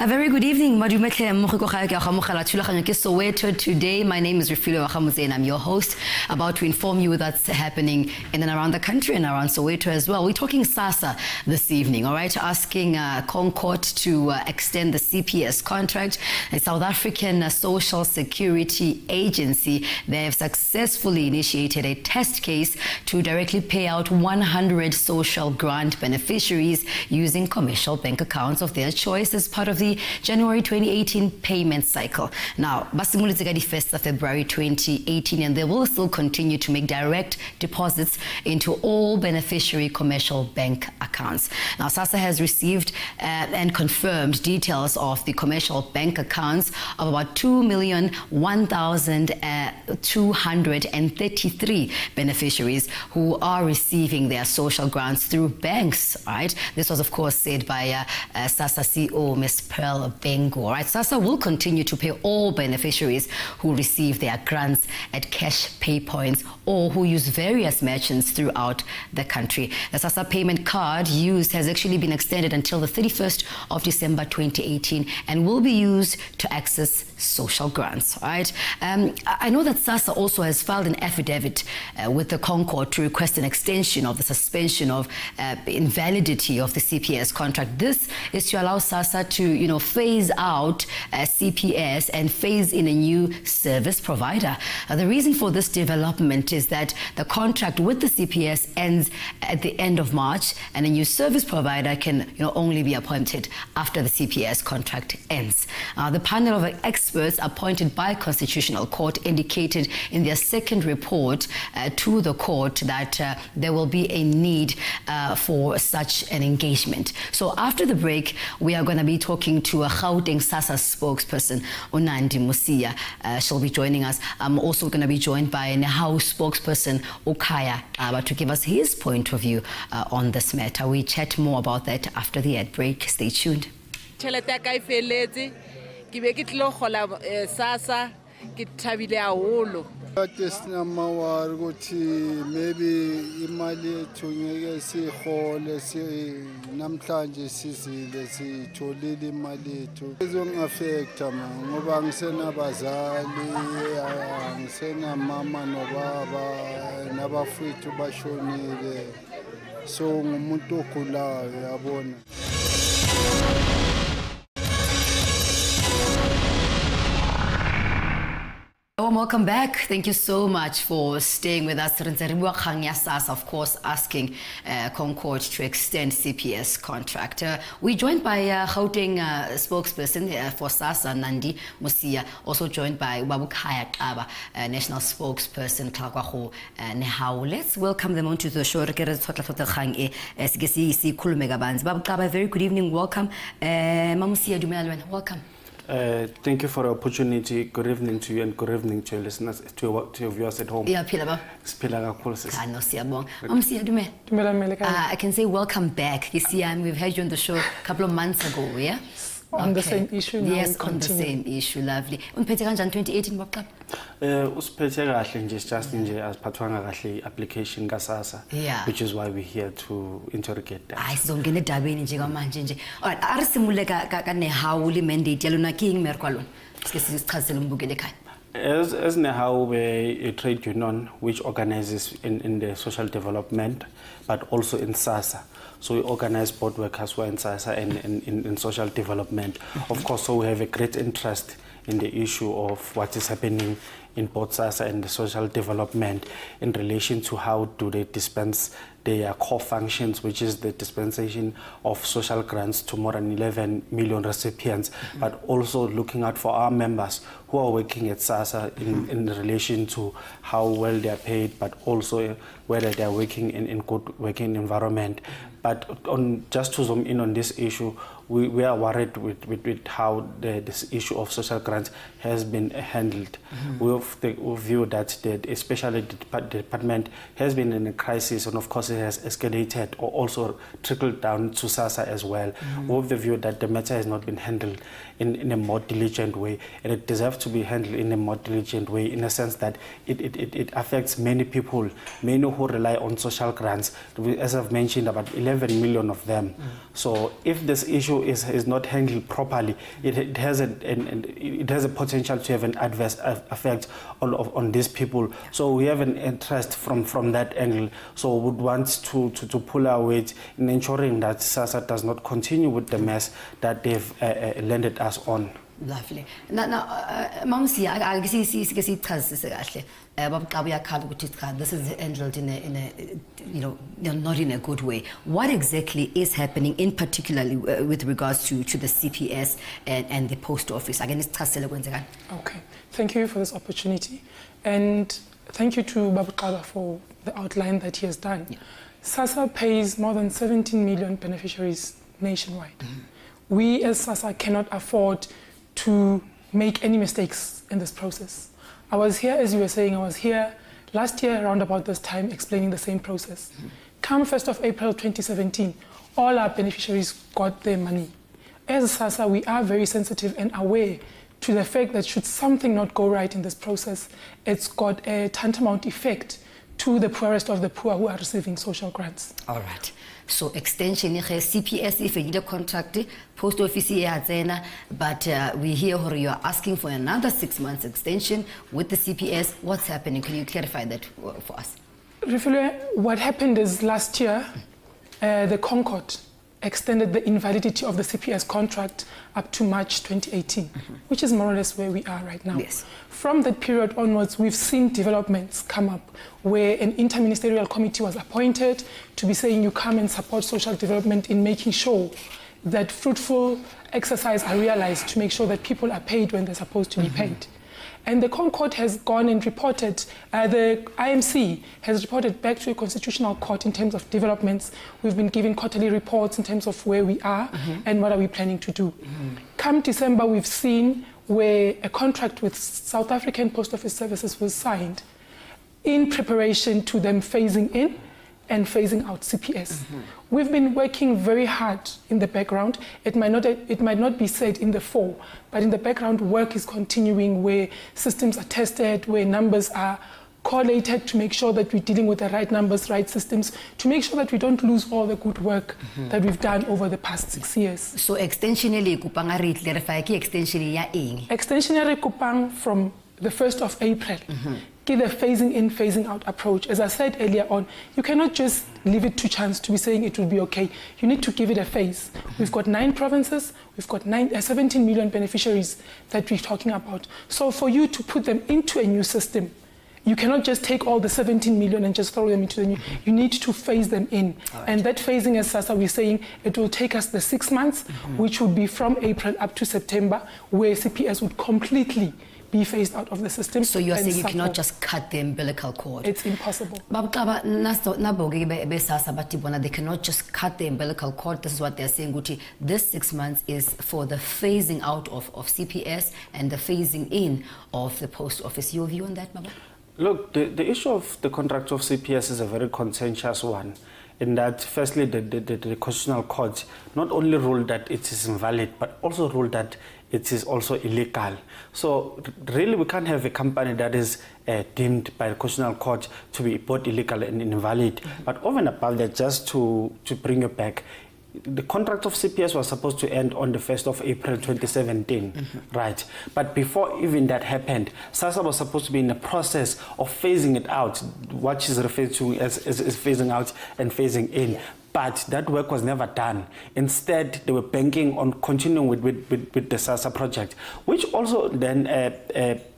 very good evening. Soweto today. My name is Refilo Wachamuze and I'm your host, about to inform you that's happening in and around the country and around Soweto as well. We're talking SASSA this evening, all right? Asking Concourt to extend the CPS contract. A South African Social Security Agency, they have successfully initiated a test case to directly pay out 100 social grant beneficiaries using commercial bank accounts of their choice as part of the January 2018 payment cycle. Now, basimulitse ka di 1st of February 2018, and they will still continue to make direct deposits into all beneficiary commercial bank accounts. Now, SASSA has received and confirmed details of the commercial bank accounts of about 2,001,233 beneficiaries who are receiving their social grants through banks, right? This was, of course, said by SASSA CEO, Ms. Pearl Bengu, right? SASSA will continue to pay all beneficiaries who receive their grants at cash pay points or who use various merchants throughout the country. The SASSA payment card used has actually been extended until the 31st of December 2018 and will be used to access social grants, right? I know that SASSA also has filed an affidavit with the Concourt to request an extension of the suspension of invalidity of the CPS contract. This is to allow SASSA to, phase out CPS and phase in a new service provider. The reason for this development is that the contract with the CPS ends at the end of March, and a new service provider can only be appointed after the CPS contract ends. The panel of experts appointed by Constitutional Court indicated in their second report to the court that there will be a need for such an engagement. So after the break, we are going to be talking to a Gauteng SASSA spokesperson, Unandi Musia. She'll be joining us. I'm also going to be joined by Nehau spokesperson, Ukaya, to give us his point of view on this matter. We chat more about that after the ad break. Stay tuned. Sinamawari ukuthi maybe imali yethu ngeke sihole namhlanje sizile sitholile imali yethu izongaffecta ngoba ngisenabazali ngisenamama nobaba nabafowethu bashonile so ngumuntu ogulayo yabona. Welcome back. Thank you so much for staying with us. Of course, asking Concourt to extend CPS contract. We're joined by Gauteng spokesperson for SASSA, Nandi Musia, also joined by Babukaya Kaba, national spokesperson, Klakwaho Nehau. Let's welcome them onto the show. Babukaba, very good evening. Welcome. Mamusia Dumelwen, welcome. Thank you for the opportunity. Good evening to you and good evening to your listeners, to your viewers at home. I can say welcome back. You see, we've had you on the show a couple of months ago, yeah? On the same issue now. Yes, on the same issue. Lovely. Unphethe kanjani 2018 Babukaba? Usiphethe kahle nje just nje asiphathwanga kahle application kaSASSA, which is why we're here to interrogate that. Hayi sizongena edabeni nje kwamanje nje. Alright, arisimule ka Nehau le mandate yalona king merkwalona. Sike sichazele umbukele ekhaya. As Nehau, we're a trade union which organizes in the social development, but also in SASSA. So we organize both workers who are in SASSA and in social development. Of course, so we have a great interest in the issue of what is happening in both SASSA and the social development in relation to how do they dispense their core functions, which is the dispensation of social grants to more than 11 million recipients, but also looking out for our members who are working at SASSA in relation to how well they are paid, but also whether they are working in good working environment. But just to zoom in on this issue, we are worried with how this issue of social grants has been handled. We view that especially the department has been in a crisis, and of course it has escalated or also trickled down to SASSA as well, with the view that the matter has not been handled in a more diligent way, and it deserves to be handled in a more diligent way, in a sense that it affects many people, many who rely on social grants. As I've mentioned, about 11 million of them. So if this issue is not handled properly, it has a potential to have an adverse effect on these people. So we have an interest from that angle. So we would want to pull our weight in ensuring that SASSA does not continue with the mess that they've landed us on. Lovely. Now, Mamsi, I see this is handled in a not in a good way. What exactly is happening, in particularly with regards to the CPS and the post office? Okay, thank you for this opportunity, and thank you to Babu Kaba for the outline that he has done. Yeah. SASSA pays more than 17 million beneficiaries nationwide. We as SASSA cannot afford to make any mistakes in this process. I was here, as you were saying, I was here last year around about this time explaining the same process. Come 1st of April 2017, all our beneficiaries got their money. As SASSA, we are very sensitive and aware to the fact that should something not go right in this process, it's got a tantamount effect to the poorest of the poor who are receiving social grants. All right. So extension, CPS, if you contract, post office, but we hear you are asking for another 6 months extension with the CPS. What's happening? Can you clarify that for us? What happened is last year, the Concourt extended the invalidity of the CPS contract up to March 2018, which is more or less where we are right now. Yes. From that period onwards, we've seen developments come up where an interministerial committee was appointed to be saying you come and support social development in making sure that fruitful exercise are realized to make sure that people are paid when they're supposed to be paid. And the Concourt has gone and reported, the IMC has reported back to a constitutional court in terms of developments. We've been giving quarterly reports in terms of where we are and what are we planning to do. Come December, we've seen where a contract with South African Post Office Services was signed in preparation to them phasing in and phasing out CPS. We've been working very hard in the background. It might not be said in the fore, but in the background work is continuing where systems are tested, where numbers are collated to make sure that we're dealing with the right numbers, right systems, to make sure that we don't lose all the good work that we've done over the past 6 years. So extensionally, kupang clarify ki extensionally ya eng. Extensionary kupang from the 1st of April. Give a phasing in, phasing out approach. As I said earlier on, you cannot just leave it to chance to be saying it will be okay. You need to give it a phase. We've got 9 provinces, we've got 17 million beneficiaries that we're talking about. So for you to put them into a new system, you cannot just take all the 17 million and just throw them into the new. You need to phase them in. Right. And that phasing, as SASSA, we're saying, it will take us the 6 months, which would be from April up to September, where CPS would completely be phased out of the system. So you are saying you cannot just cut the umbilical cord? It's impossible. They cannot just cut the umbilical cord. This is what they're saying. This 6 months is for the phasing out of CPS and the phasing in of the post office. Your view on that, Baba? Look, the issue of the contract of CPS is a very contentious one. In that, firstly, the Constitutional Court not only ruled that it is invalid, but also ruled that it is also illegal. So really, we can't have a company that is deemed by the Constitutional Court to be both illegal and invalid. But over and above that, just to bring it back, the contract of CPS was supposed to end on the 1st of April 2017, right? But before even that happened, SASSA was supposed to be in the process of phasing it out, what is referred to as phasing out and phasing in. But that work was never done. Instead, they were banking on continuing with the SASSA project, which also then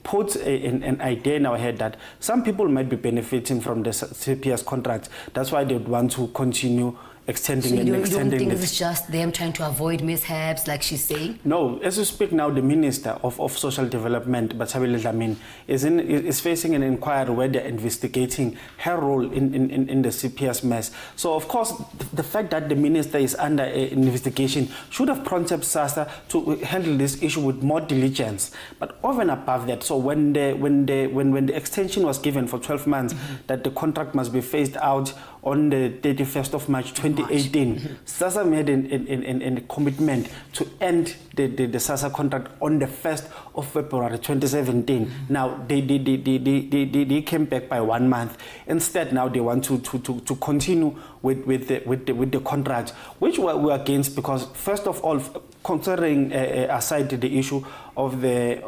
puts an idea in our head that some people might be benefiting from the CPS contract. That's why they would want to continue extending so and you extending. don't think it's just them trying to avoid mishaps, like she's saying? No, as we speak now, the Minister of Social Development, Batshabile Dlamini, is facing an inquiry where they're investigating her role in the CPS mess. So, of course, the fact that the Minister is under an investigation should have prompted SASSA to handle this issue with more diligence. But over and above that, so when the extension was given for 12 months, that the contract must be phased out on the 31st of March 2018, SASSA made a commitment to end the SASSA contract on the 1st of February 2017. Now, they came back by 1 month. Instead, now they want to continue with the contract, which we're against because, first of all, considering aside the issue of the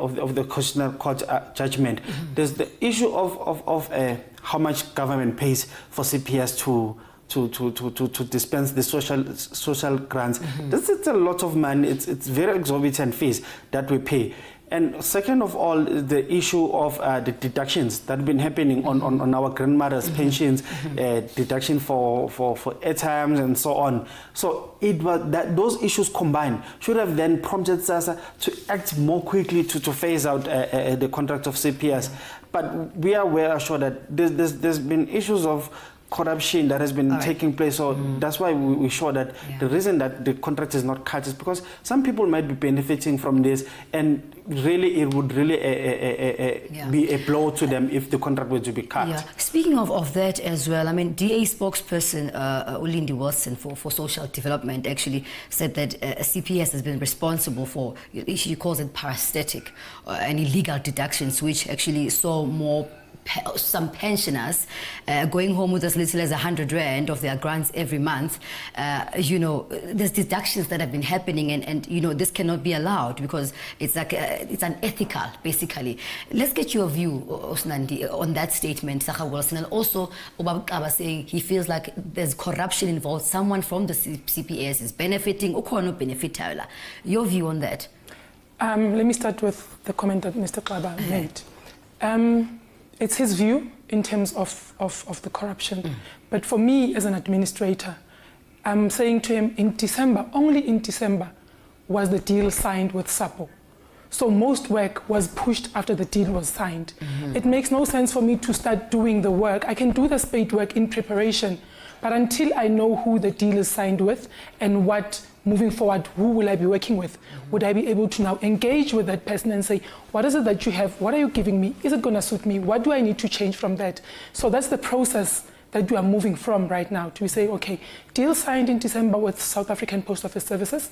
Constitutional Court judgment, there's the issue of how much government pays for CPS to dispense the social grants. This is a lot of money. It's very exorbitant fees that we pay. And second of all, the issue of the deductions that have been happening on our grandmothers' pensions, deduction for airtimes and so on. So it was that those issues combined should have then prompted SASSA to act more quickly to phase out the contract of CPS. But we are well assured that there's been issues of corruption that has been taking place, so that's why we're sure that the reason that the contract is not cut is because some people might be benefiting from this, and really it would really be a blow to them if the contract were to be cut. Yeah. Speaking of that as well, I mean, DA spokesperson Ulindi Wilson for social development actually said that CPS has been responsible for, she calls it parasitic and illegal deductions, which actually saw some pensioners going home with as little as 100 rand of their grants every month. You know, there's deductions that have been happening, and you know, this cannot be allowed because it's like it's unethical, basically. Let's get your view, Osnandi, on that statement, Sakha Wilson, and also Ubaba Kaba saying he feels like there's corruption involved. Someone from the CPS is benefiting, or no benefit. Your view on that? Let me start with the comment that Mr. Kaba made. It's his view in terms of the corruption. But for me as an administrator, I'm saying to him, in December, only in December, was the deal signed with SAPO. So most work was pushed after the deal was signed. It makes no sense for me to start doing the work. I can do the spade work in preparation, but until I know who the deal is signed with and what, moving forward, who will I be working with? Would I be able to now engage with that person and say, what is it that you have? What are you giving me? Is it going to suit me? What do I need to change from that? So that's the process that we are moving from right now, to say, okay, deal signed in December with South African Post Office Services.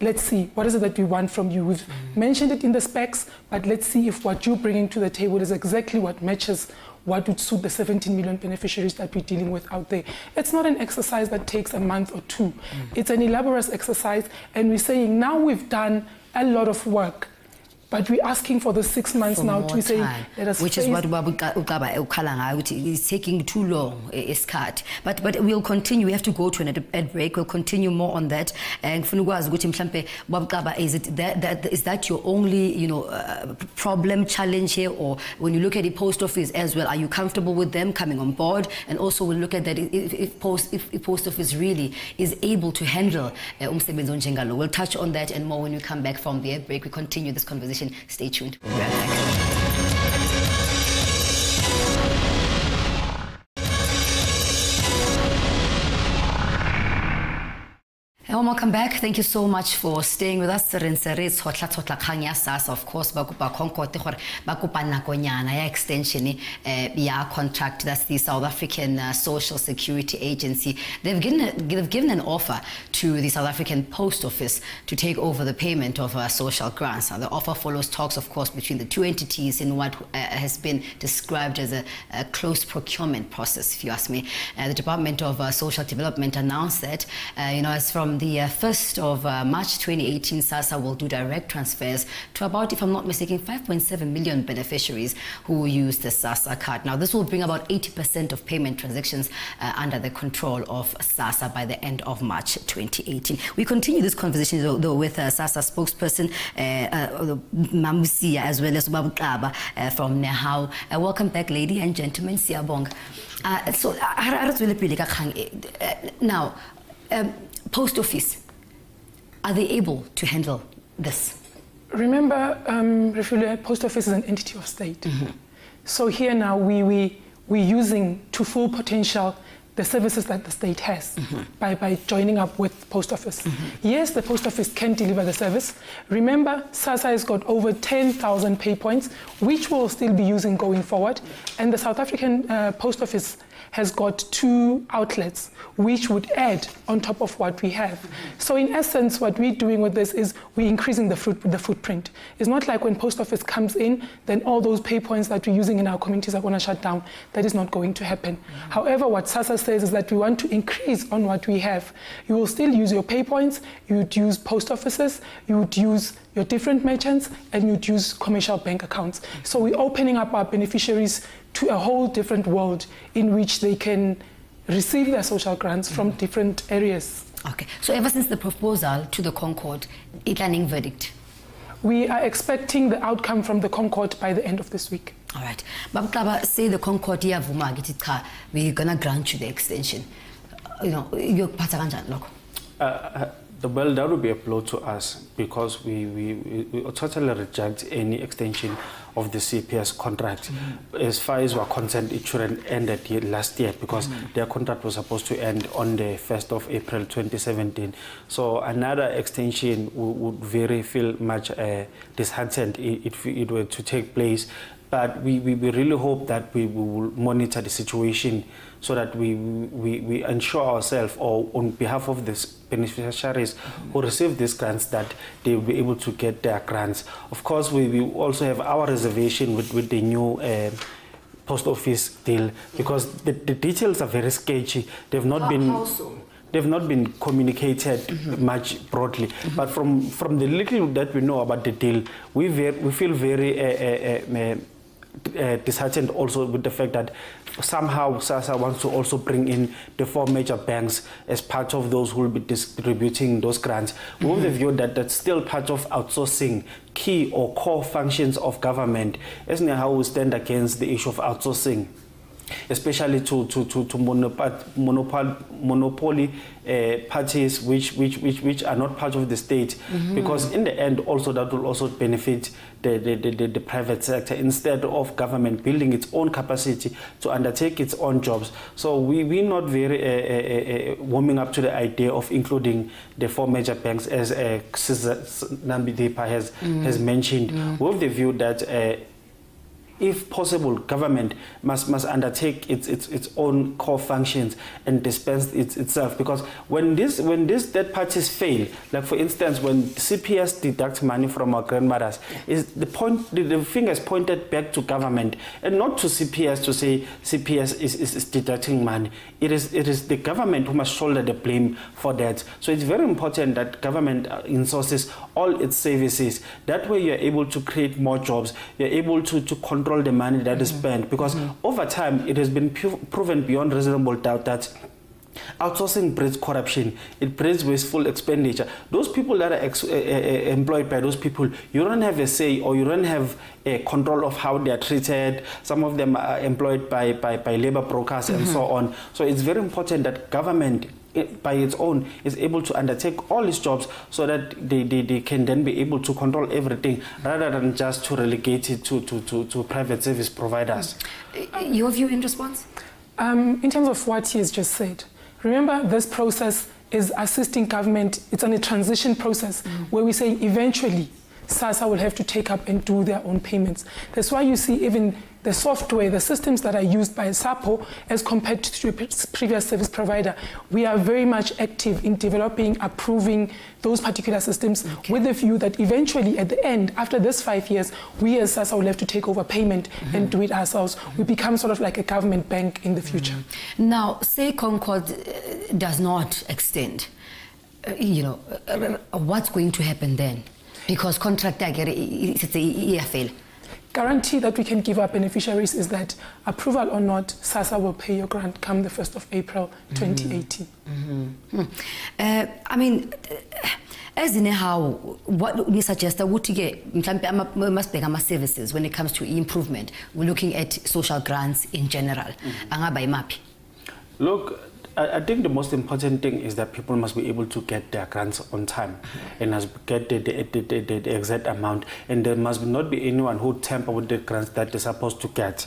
Let's see, what is it that we want from you? We've mentioned it in the specs, but let's see if what you're bringing to the table is exactly what matches what would suit the 17 million beneficiaries that we're dealing with out there. It's not an exercise that takes a month or two. It's an elaborate exercise, and we're saying now we've done a lot of work, but we're asking for the 6 months now to say, let us which is what is taking too long, is cut. But we'll continue. We have to go to an ad break. We'll continue more on that. And is that your only problem, challenge here, or when you look at the post office as well, are you comfortable with them coming on board? And also we'll look at that if post office really is able to handle we'll touch on that and more when we come back from the ad break. We continue this conversation. Stay tuned. We'll be right back. Welcome back. Thank you so much for staying with us. Of course, Concourt extension contract. That's the South African Social Security Agency. They've given an offer to the South African Post Office to take over the payment of social grants. Now, the offer follows talks, of course, between the two entities in what has been described as a close procurement process, if you ask me. The Department of Social Development announced that, as from the 1st of March 2018, SASSA will do direct transfers to about, if I'm not mistaken, 5.7 million beneficiaries who use the SASSA card. Now, this will bring about 80% of payment transactions under the control of SASSA by the end of March 2018. We continue this conversation, though, with SASSA spokesperson Mamusia, as well as Babu Kaba from Nehau. Welcome back, ladies and gentlemen. Siyabonga. So, now, Post office, are they able to handle this? Remember, Refugee Post Office is an entity of state. So here now we're using to full potential the services that the state has by joining up with Post Office. Yes, the Post Office can deliver the service. Remember, SASSA has got over 10,000 pay points, which we'll still be using going forward. And the South African Post Office has got 2 outlets, which would add on top of what we have. So in essence, what we're doing with this is we're increasing the footprint. It's not like when Post Office comes in, then all those pay points that we're using in our communities are going to shut down. That is not going to happen. However, what SASSA says is that we want to increase on what we have. You will still use your pay points, you would use post offices, you would use your different merchants, and you'd use commercial bank accounts. So we're opening up our beneficiaries to a whole different world in which they can receive their social grants from different areas. Okay, so ever since the proposal to the Concourt, it's a verdict? We are expecting the outcome from the Concourt by the end of this week. All right. But say the Concourt, we're going to grant you the extension. You know, well, that would be a blow to us because we totally reject any extension of the CPS contract. As far as we're concerned, it shouldn't end last year because their contract was supposed to end on the 1st of April 2017. So another extension would very feel much disheartened if it were to take place. But we really hope that we will monitor the situation so that we ensure ourselves, or on behalf of the beneficiaries who receive these grants, that they will be able to get their grants. Of course, we also have our reservation with the new post office deal because the details are very sketchy. They've not been communicated much broadly. But from the little that we know about the deal, we feel very disheartened also with the fact that somehow SASSA wants to also bring in the 4 major banks as part of those who will be distributing those grants. We have the view that that's still part of outsourcing key or core functions of government. Isn't it how we stand against the issue of outsourcing, especially to monopoly parties which are not part of the state, because in the end also that will also benefit the private sector instead of government building its own capacity to undertake its own jobs. So we're not very warming up to the idea of including the 4 major banks as Nambidipa has mentioned. We have the view that if possible, government must undertake its own core functions and dispense itself. Because when these third parties fail, like for instance, when CPS deducts money from our grandmothers, is the finger is pointed back to government and not to CPS to say CPS is deducting money. It is the government who must shoulder the blame for that. So it's very important that government insources all its services. That way, you're able to create more jobs. You're able to control the money that is spent, because over time it has been proven beyond reasonable doubt that outsourcing breeds corruption. It breeds wasteful expenditure. Those people that are employed by those people, you don't have a say, or you don't have a control of how they are treated. Some of them are employed by labor brokers and so on. So it's very important that government by its own is able to undertake all its jobs so that they can then be able to control everything rather than just to relegate it to private service providers. Your view in response? In terms of what he has just said, remember this process is assisting government. It's on a transition process where we say eventually SASSA will have to take up and do their own payments. That's why you see even the software, the systems that are used by SAPO as compared to the previous service provider, we are very much active in developing, approving those particular systems with the view that eventually at the end, after this 5 years, we as SASSA will have to take over payment and do it ourselves. We become sort of like a government bank in the future. Now, say Concourt does not extend, what's going to happen then? Because contract fail. Guarantee that we can give our beneficiaries is that, approval or not, SASSA will pay your grant come the 1st of April 2018. I mean, as in how, what we suggest that we must make our services when it comes to improvement. We're looking at social grants in general. Look, I think the most important thing is that people must be able to get their grants on time and must get the exact amount, and there must not be anyone who tamper with the grants that they're supposed to get,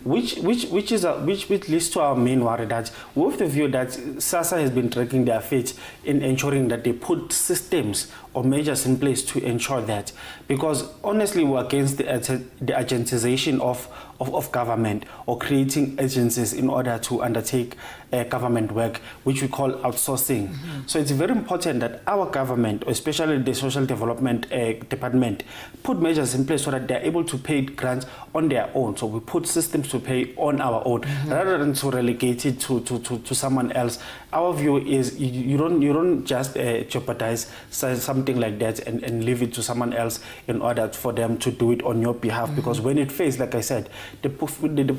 which leads to our main worry that with the view that SASSA has been dragging their feet in ensuring that they put systems or measures in place to ensure that, because honestly we're against the agentization of government or creating agencies in order to undertake government work, which we call outsourcing. So it's very important that our government, especially the social development department, put measures in place so that they're able to pay grants on their own. So we put systems to pay on our own rather than to relegate it to someone else. Our view is you don't just jeopardize something like that and leave it to someone else in order for them to do it on your behalf, because when it fails, like I said, the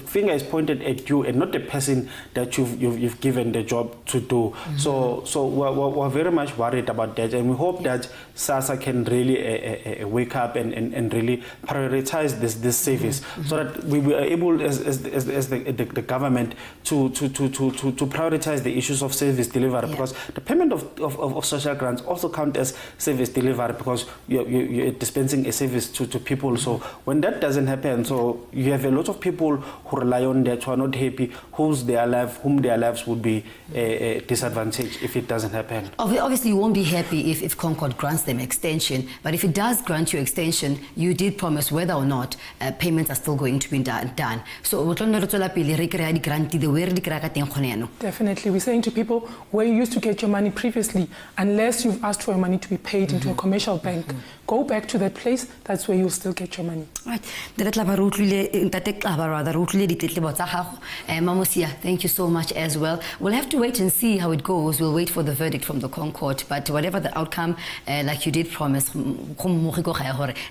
finger is pointed at you and not the person that you've given the job to do. So we're very much worried about that, and we hope that SASSA can really wake up and really prioritize this service, so that we are able as the government to prioritize the issues of service delivery, because the payment of social grants also count as service delivery, because you're dispensing a service to people. So when that doesn't happen, so you have a lot of people who rely on that, who are not happy, whom their lives would be disadvantaged if it doesn't happen. Obviously you won't be happy if Concourt grants them extension, but if it does grant you extension, you did promise whether or not payments are still going to be done. So definitely, we're saying to people, where you used to get your money previously, unless you've asked for your money to be paid into a commercial bank, go back to that place. That's where you'll still get your money. Right. Mamusia, thank you so much as well. We'll have to wait and see how it goes. We'll wait for the verdict from the Concourt, but whatever the outcome, like you did promise,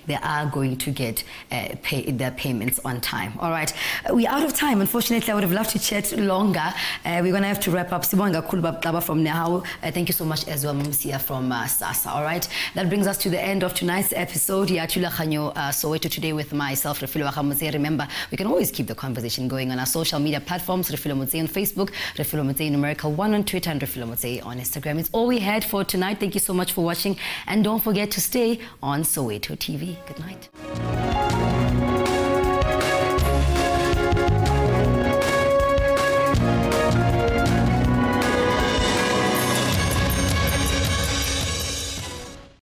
they are going to get their payments on time. All right, we're out of time. Unfortunately, I would have loved to chat longer. We're going to have to wrap up. From now. Thank you so much as well, Mamusia from SASSA. All right, that brings us to the end of tonight's episode. Soweto today with myself, Refilo Wakamutse. Remember, we can always keep the conversation going on our social media platforms. Refilo Mutse on Facebook, Refilo Mutse numerical 1 on Twitter, and Refilo Mutse on Instagram. It's all we had for tonight. Thank you so much for watching, and don't forget to stay on Soweto TV. Good night.